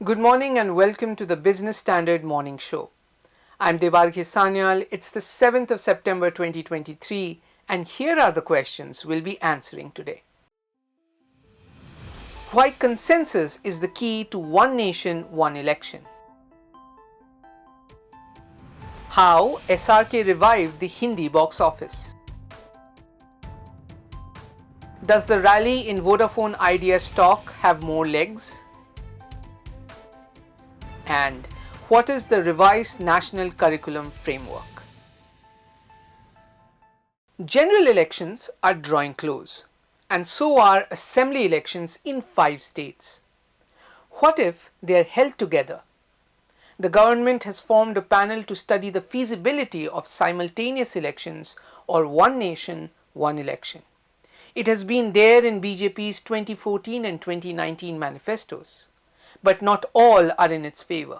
Good morning and welcome to the Business Standard Morning Show. I'm Devarghese Sanyal. It's the 7th of September 2023 and here are the questions we'll be answering today. Why consensus is the key to one nation, one election? How SRK revived the Hindi box office? Does the rally in Vodafone Idea stock have more legs? And what is the revised national curriculum framework? General elections are drawing close, and so are assembly elections in 5 states. What if they are held together? The government has formed a panel to study the feasibility of simultaneous elections or one nation, one election. It has been there in BJP's 2014 and 2019 manifestos, but not all are in its favor.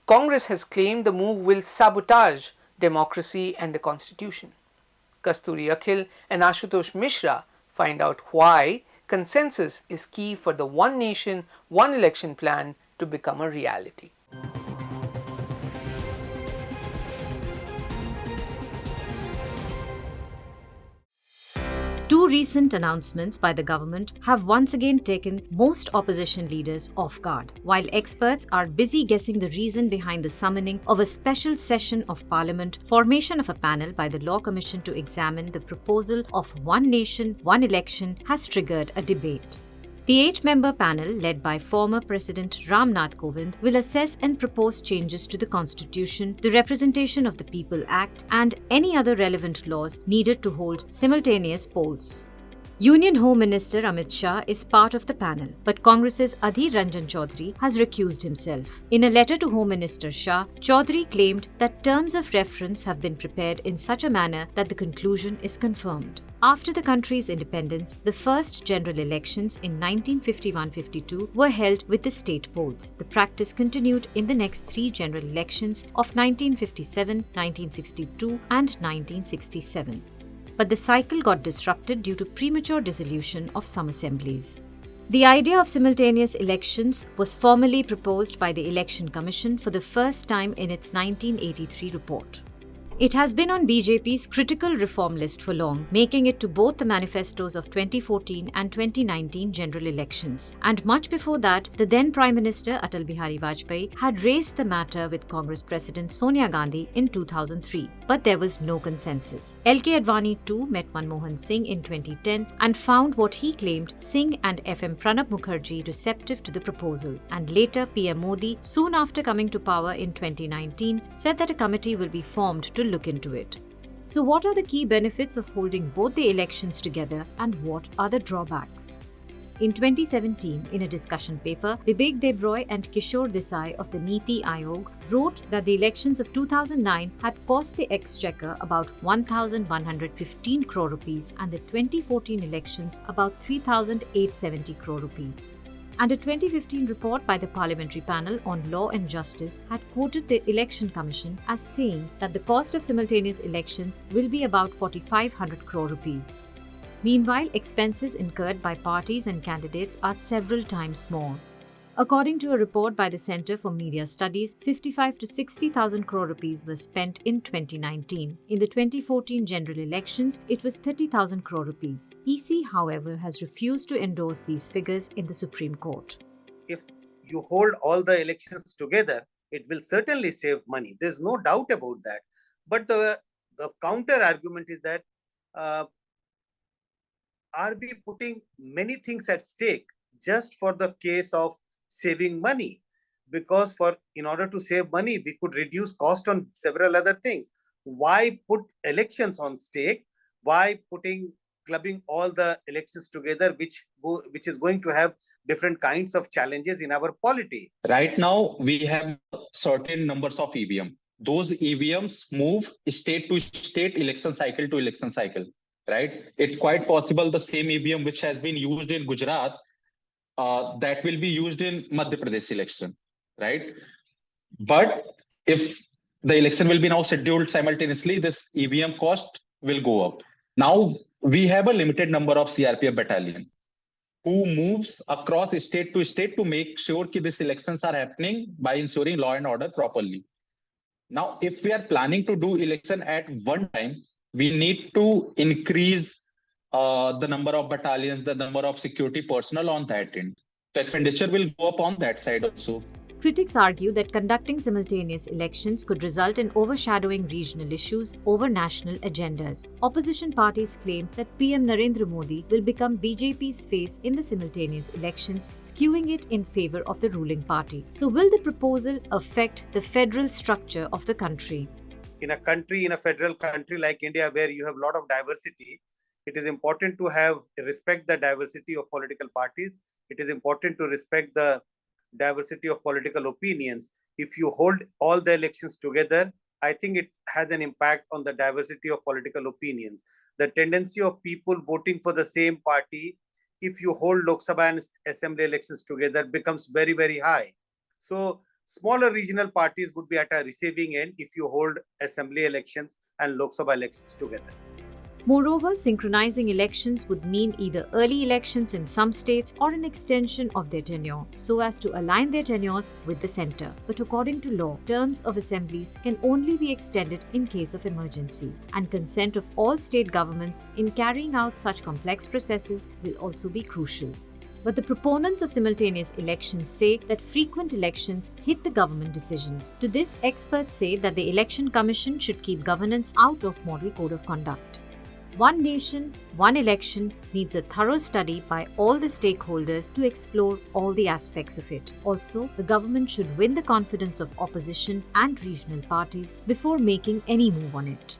Congress has claimed the move will sabotage democracy and the constitution. Kasturi Akhil and Ashutosh Mishra find out why consensus is key for the one nation, one election plan to become a reality. Two recent announcements by the government have once again taken most opposition leaders off guard. While experts are busy guessing the reason behind the summoning of a special session of Parliament, formation of a panel by the Law Commission to examine the proposal of one nation, one election has triggered a debate. The 8-member panel, led by former President Ram Nath Kovind, will assess and propose changes to the Constitution, the Representation of the People Act, and any other relevant laws needed to hold simultaneous polls. Union Home Minister Amit Shah is part of the panel, but Congress's Adhir Ranjan Chaudhary has recused himself. In a letter to Home Minister Shah, Chaudhary claimed that terms of reference have been prepared in such a manner that the conclusion is confirmed. After the country's independence, the first general elections in 1951-52 were held with the state polls. The practice continued in the next 3 general elections of 1957, 1962 and 1967. But the cycle got disrupted due to premature dissolution of some assemblies. The idea of simultaneous elections was formally proposed by the Election Commission for the first time in its 1983 report. It has been on BJP's critical reform list for long, making it to both the manifestos of 2014 and 2019 general elections. And much before that, the then Prime Minister Atal Bihari Vajpayee had raised the matter with Congress President Sonia Gandhi in 2003, but there was no consensus. LK Advani too met Manmohan Singh in 2010 and found what he claimed Singh and FM Pranab Mukherjee receptive to the proposal. And later PM Modi, soon after coming to power in 2019, said that a committee will be formed to look into it. So what are the key benefits of holding both the elections together and what are the drawbacks? In 2017, in a discussion paper, Vivek Debroy and Kishore Desai of the Niti Aayog wrote that the elections of 2009 had cost the Exchequer about 1,115 crore rupees and the 2014 elections about 3,870 crore rupees. And a 2015 report by the Parliamentary Panel on Law and Justice had quoted the Election Commission as saying that the cost of simultaneous elections will be about 4,500 crore rupees. Meanwhile, expenses incurred by parties and candidates are several times more. According to a report by the Centre for Media Studies, 55 to 60,000 crore rupees was spent in 2019. In the 2014 general elections, it was 30,000 crore rupees. EC, however, has refused to endorse these figures in the Supreme Court. If you hold all the elections together, it will certainly save money. There's no doubt about that. But the counter argument is that are we putting many things at stake just for the case of saving money? Because in order to save money, we could reduce cost on several other things. Why put elections on stake? Why clubbing all the elections together, which is going to have different kinds of challenges in our polity? Right now, we have certain numbers of EVM. Those EVMs move state to state, election cycle to election cycle, right? It's quite possible the same EVM which has been used in Gujarat, that will be used in Madhya Pradesh election, right? But if the election will be now scheduled simultaneously, this EVM cost will go up. Now we have a limited number of CRPF battalion. who moves across state to state to make sure that these elections are happening by ensuring law and order properly. Now, if we are planning to do election at one time, we need to increase the number of battalions, the number of security personnel on that end. So expenditure will go up on that side also. Critics argue that conducting simultaneous elections could result in overshadowing regional issues over national agendas. Opposition parties claim that PM Narendra Modi will become BJP's face in the simultaneous elections, skewing it in favor of the ruling party. So, will the proposal affect the federal structure of the country? In a federal country like India, where you have a lot of diversity, it is important to respect the diversity of political parties. It is important to respect the diversity of political opinions. If you hold all the elections together, I think it has an impact on the diversity of political opinions. The tendency of people voting for the same party, if you hold Lok Sabha and assembly elections together, becomes very, very high. So smaller regional parties would be at a receiving end if you hold assembly elections and Lok Sabha elections together. Moreover, synchronizing elections would mean either early elections in some states or an extension of their tenure, so as to align their tenures with the centre. But according to law, terms of assemblies can only be extended in case of emergency, and consent of all state governments in carrying out such complex processes will also be crucial. But the proponents of simultaneous elections say that frequent elections hit the government decisions. To this, experts say that the Election Commission should keep governance out of Model Code of Conduct. One nation, one election needs a thorough study by all the stakeholders to explore all the aspects of it. Also, the government should win the confidence of opposition and regional parties before making any move on it.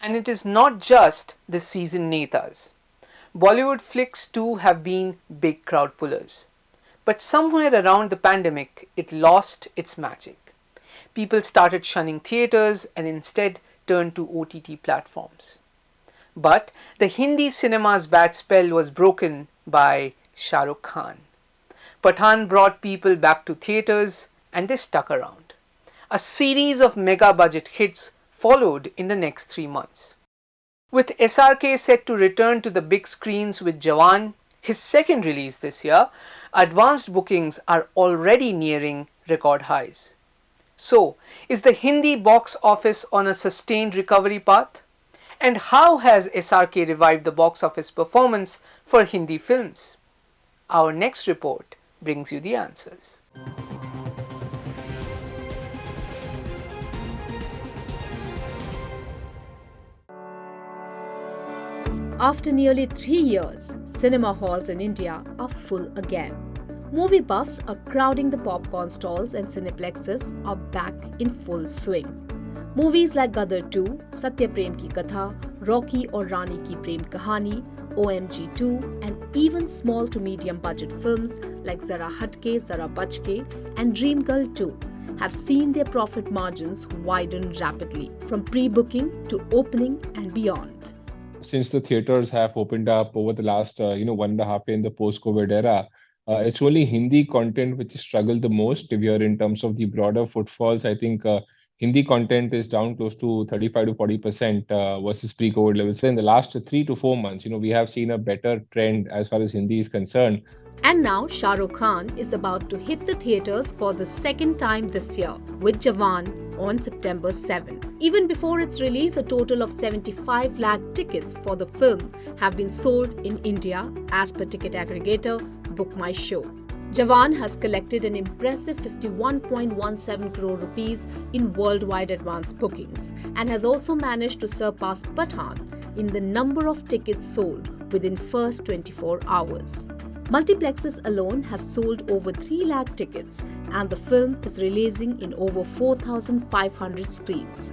And it is not just the seasoned netas. Bollywood flicks too have been big crowd pullers. But somewhere around the pandemic, it lost its magic. People started shunning theatres and instead turned to OTT platforms. But the Hindi cinema's bad spell was broken by Shah Rukh Khan. Pathan brought people back to theatres and they stuck around. A series of mega budget hits followed in the next 3 months. With SRK set to return to the big screens with Jawan, his second release this year, advanced bookings are already nearing record highs. So, is the Hindi box office on a sustained recovery path? And how has SRK revived the box office performance for Hindi films? Our next report brings you the answers. After nearly 3 years, cinema halls in India are full again. Movie buffs are crowding the popcorn stalls and cineplexes are back in full swing. Movies like Gadar 2, Satya Prem Ki Katha, Rocky or Rani Ki Prem Kahani, OMG 2 and even small to medium budget films like Zara Hatke, Zara Bachke and Dream Girl 2 have seen their profit margins widen rapidly from pre-booking to opening and beyond. Since the theaters have opened up over the last 1.5 year in the post-COVID era, it's only Hindi content which has struggled the most. If you're in terms of the broader footfalls, I think Hindi content is down close to 35 to 40% versus pre-COVID levels. So in the last 3 to 4 months, we have seen a better trend as far as Hindi is concerned. And now Shah Rukh Khan is about to hit the theatres for the second time this year with Jawan on September 7. Even before its release, a total of 75 lakh tickets for the film have been sold in India as per ticket aggregator Book My Show. Jawan has collected an impressive 51.17 crore rupees in worldwide advance bookings and has also managed to surpass Pathan in the number of tickets sold within first 24 hours. Multiplexes alone have sold over 3 lakh tickets and the film is releasing in over 4,500 screens.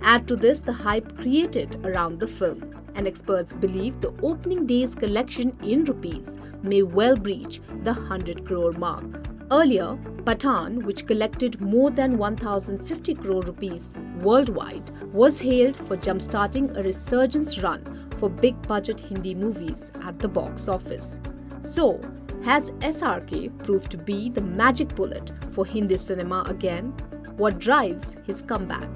Add to this the hype created around the film, and experts believe the opening day's collection in rupees may well breach the 100 crore mark. Earlier, Pathan, which collected more than 1,050 crore rupees worldwide, was hailed for jumpstarting a resurgence run for big-budget Hindi movies at the box office. So, Has SRK proved to be the magic bullet for Hindi cinema again? What drives his comeback?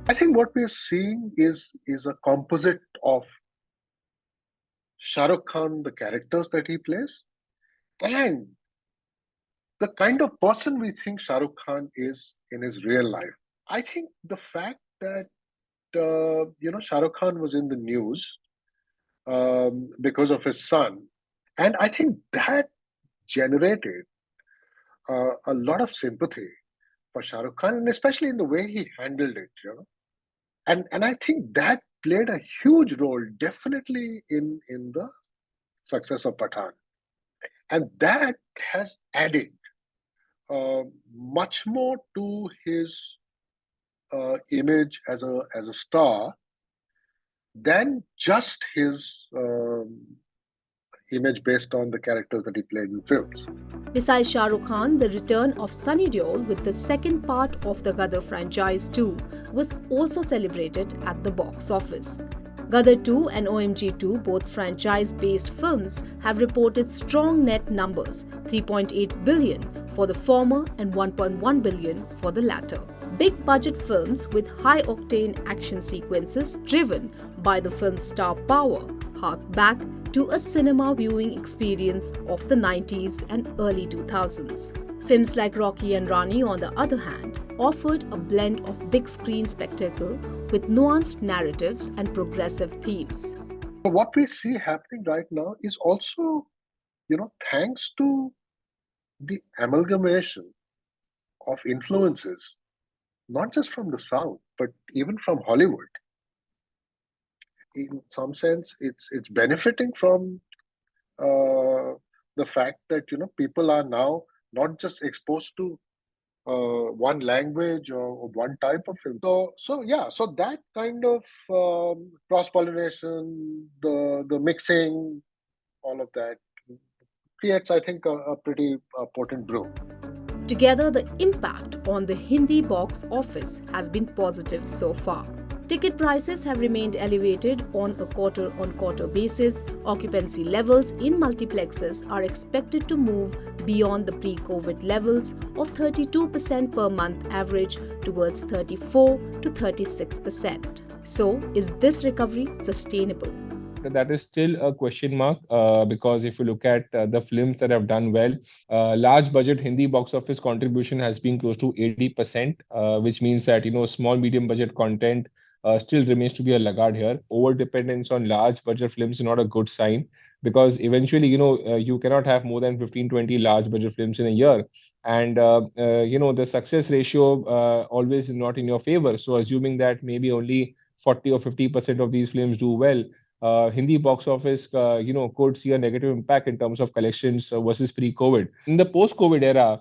I think what we're seeing is a composite of Shah Rukh Khan, the characters that he plays, and the kind of person we think Shah Rukh Khan is in his real life. I think the fact that Shah Rukh Khan was in the news because of his son, and I think that generated a lot of sympathy for Shah Rukh Khan, and especially in the way he handled it, and I think that played a huge role, definitely in the success of Pathan, and that has added much more to his image as a star than just his image based on the characters that he played in films. Besides Shah Rukh Khan, the return of Sunny Deol with the second part of the Gadar franchise 2 was also celebrated at the box office. Gadar 2 and OMG 2, both franchise-based films, have reported strong net numbers, 3.8 billion for the former and 1.1 billion for the latter. Big-budget films with high-octane action sequences driven by the film's star power hark back to a cinema viewing experience of the 90s and early 2000s. Films like Rocky and Rani, on the other hand, offered a blend of big-screen spectacle with nuanced narratives and progressive themes. What we see happening right now is also, thanks to the amalgamation of influences, not just from the South, but even from Hollywood. In some sense, it's benefiting from the fact that people are now not just exposed to one language or one type of film. So that kind of cross-pollination, the mixing, all of that creates, I think, a pretty potent brew. Together, the impact on the Hindi box office has been positive so far. Ticket prices have remained elevated on a quarter-on-quarter basis. Occupancy levels in multiplexes are expected to move beyond the pre-COVID levels of 32% per month average towards 34 to 36%. So, is this recovery sustainable? That is still a question mark because if you look at the films that have done well, large budget Hindi box office contribution has been close to 80%, which means that small medium budget content still remains to be a laggard here. Over dependence on large budget films is not a good sign because eventually you cannot have more than 15-20 large budget films in a year, and the success ratio always is not in your favor. So assuming that maybe only 40 or 50% of these films do well, Hindi box office, could see a negative impact in terms of collections versus pre-COVID. In the post-COVID era,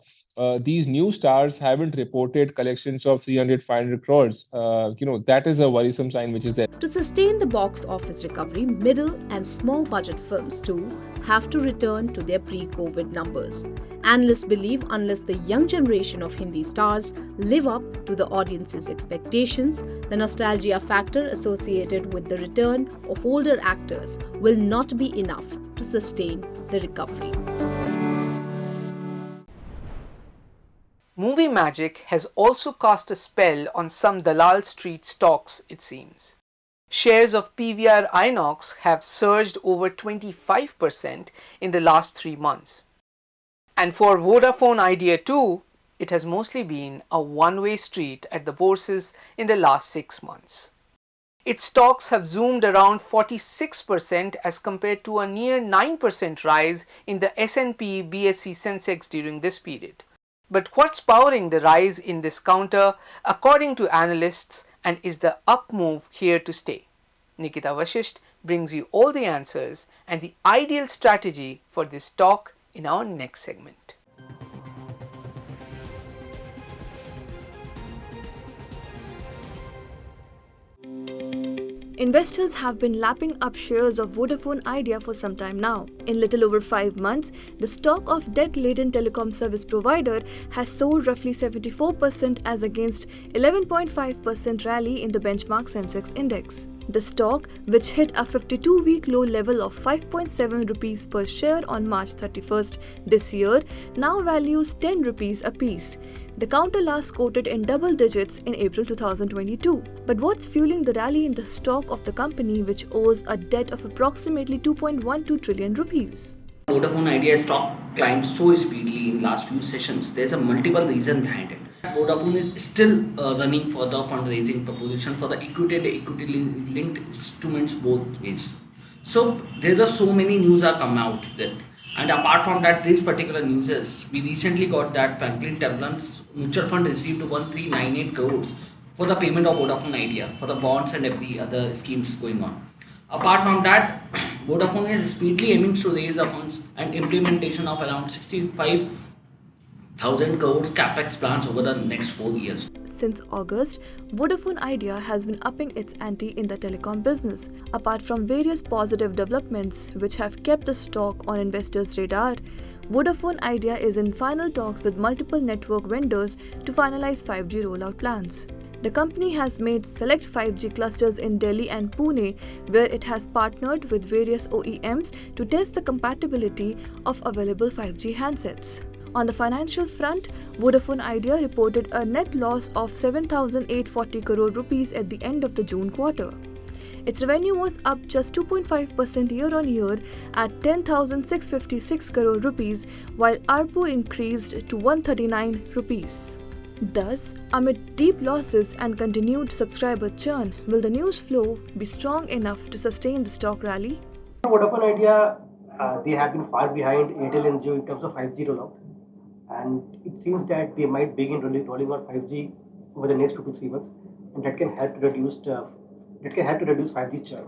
these new stars haven't reported collections of 300-500 crores. That is a worrisome sign which is there. To sustain the box office recovery, middle and small budget films too have to return to their pre-COVID numbers. Analysts believe unless the young generation of Hindi stars live up to the audience's expectations, the nostalgia factor associated with the return of older actors will not be enough to sustain the recovery. Movie magic has also cast a spell on some Dalal Street stocks, it seems. Shares of PVR Inox have surged over 25% in the last 3 months. And for Vodafone Idea too, it has mostly been a one-way street at the bourses in the last 6 months. Its stocks have zoomed around 46% as compared to a near 9% rise in the S&P BSE Sensex during this period. But what's powering the rise in this counter, according to analysts, and is the up move here to stay? Nikita Vashisht brings you all the answers and the ideal strategy for this stock in our next segment. Investors have been lapping up shares of Vodafone Idea for some time now. In little over 5 months, the stock of debt-laden telecom service provider has soared roughly 74% as against 11.5% rally in the benchmark Sensex index. The stock, which hit a 52-week low level of 5.7 rupees per share on March 31st this year, now values 10 rupees apiece. The counter last quoted in double digits in April 2022. But what's fueling the rally in the stock of the company, which owes a debt of approximately 2.12 trillion rupees? Vodafone Idea stock climbed so speedily in last few sessions. There's a multiple reason behind it. Vodafone is still running for the fundraising proposition for the equity and equity linked instruments both ways. So there's a so many news are come out that, and apart from that, this particular news is we recently got that Franklin Templeton's mutual fund received 1398 crores for the payment of Vodafone Idea for the bonds and every other schemes going on. Apart from that, Vodafone is speedily aiming to raise the funds and implementation of around 65,000 crores capex plans over the next 4 years. Since August, Vodafone Idea has been upping its ante in the telecom business. Apart from various positive developments which have kept the stock on investors' radar, Vodafone Idea is in final talks with multiple network vendors to finalize 5G rollout plans. The company has made select 5G clusters in Delhi and Pune, where it has partnered with various OEMs to test the compatibility of available 5G handsets. On the financial front, Vodafone Idea reported a net loss of 7,840 crore rupees at the end of the June quarter. Its revenue was up just 2.5% year-on-year at 10,656 crore rupees, while ARPU increased to 139 rupees. Thus, amid deep losses and continued subscriber churn, will the news flow be strong enough to sustain the stock rally? Vodafone Idea, they have been far behind Airtel and Jio in terms of 5G rollout, and it seems that they might begin rolling out 5G over the next 2 to 3 months, and that can help to reduce 5G churn.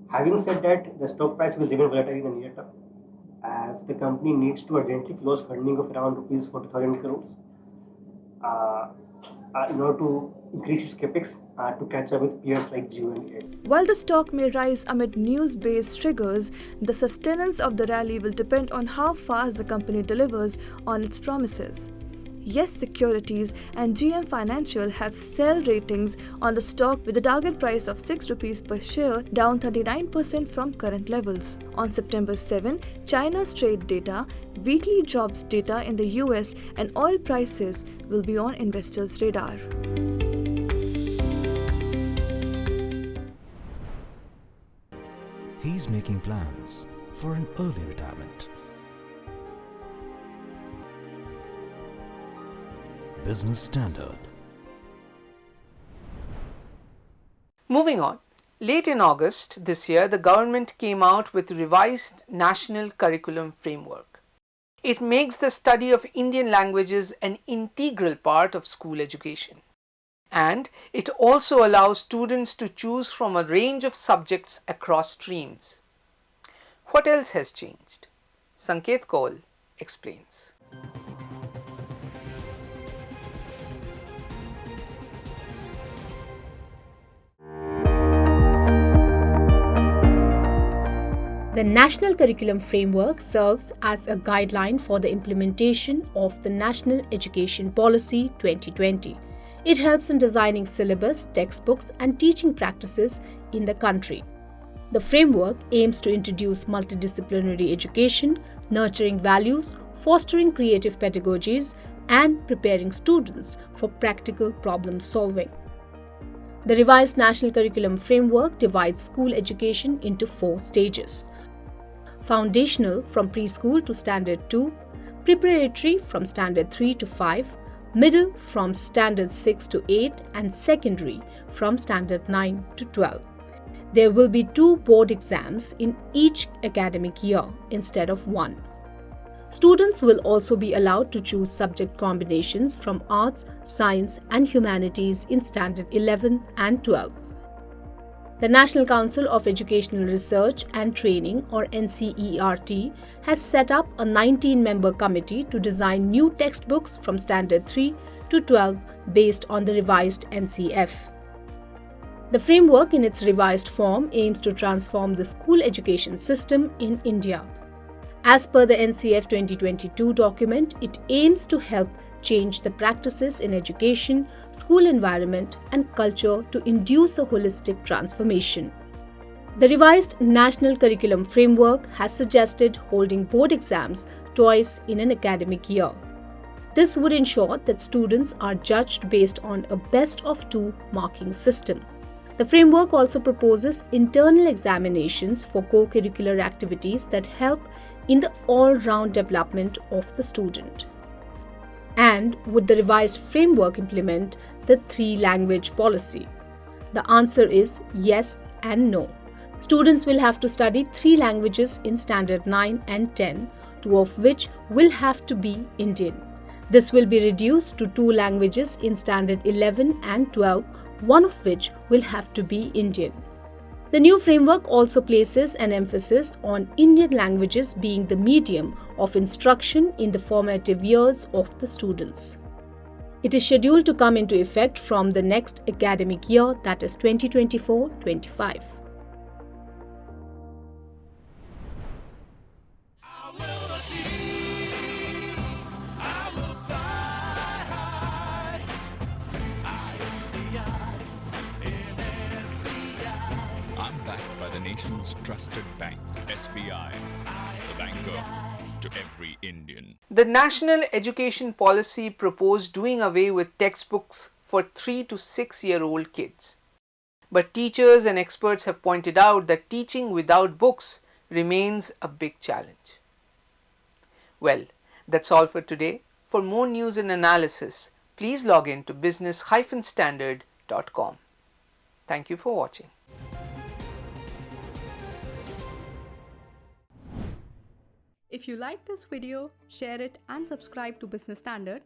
Having said that, the stock price will remain volatile in the near term, as the company needs to urgently close funding of around rupees 40,000 crores. In order to increase its capex to catch up with peers like Jio and Airtel. While the stock may rise amid news-based triggers, the sustenance of the rally will depend on how fast the company delivers on its promises. Yes Securities and GM Financial have sell ratings on the stock with a target price of 6 rupees per share, down 39% from current levels. On September 7, China's trade data, weekly jobs data in the US, and oil prices will be on investors' radar. He's making plans for an early retirement. Business Standard. Moving on, late in August this year, the government came out with revised National Curriculum Framework. It makes the study of Indian languages an integral part of school education. And it also allows students to choose from a range of subjects across streams. What else has changed? Sanket Kaul explains. The National Curriculum Framework serves as a guideline for the implementation of the National Education Policy 2020. It helps in designing syllabus, textbooks, and teaching practices in the country. The framework aims to introduce multidisciplinary education, nurturing values, fostering creative pedagogies, and preparing students for practical problem solving. The revised National Curriculum Framework divides school education into 4 stages. Foundational from preschool to Standard 2, preparatory from Standard 3 to 5, middle from Standard 6 to 8, and secondary from Standard 9 to 12. There will be 2 board exams in each academic year instead of 1. Students will also be allowed to choose subject combinations from arts, science, and humanities in Standard 11 and 12. The National Council of Educational Research and Training, or NCERT, has set up a 19-member committee to design new textbooks from Standard 3 to 12 based on the revised NCF. The framework in its revised form aims to transform the school education system in India. As per the NCF 2022 document, it aims to help change the practices in education, school environment, and culture to induce a holistic transformation. The revised National Curriculum Framework has suggested holding board exams twice in an academic year. This would ensure that students are judged based on a best of two marking system. The framework also proposes internal examinations for co-curricular activities that help in the all-round development of the student. And would the revised framework implement the three-language policy? The answer is yes and no. Students will have to study 3 languages in Standard 9 and 10, 2 of which will have to be Indian. This will be reduced to 2 languages in Standard 11 and 12, 1 of which will have to be Indian. The new framework also places an emphasis on Indian languages being the medium of instruction in the formative years of the students. It is scheduled to come into effect from the next academic year, that is 2024-25. I'm backed by the nation's trusted bank, SBI, the banker to every Indian. The National Education Policy proposed doing away with textbooks for 3 to 6-year-old kids. But teachers and experts have pointed out that teaching without books remains a big challenge. Well, that's all for today. For more news and analysis, please log in to business-standard.com. Thank you for watching. If you like this video, share it and subscribe to Business Standard.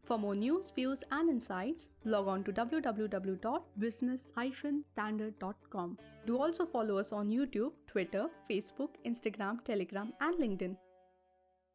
For more news, views and insights, log on to www.business-standard.com. Do also follow us on YouTube, Twitter, Facebook, Instagram, Telegram and LinkedIn.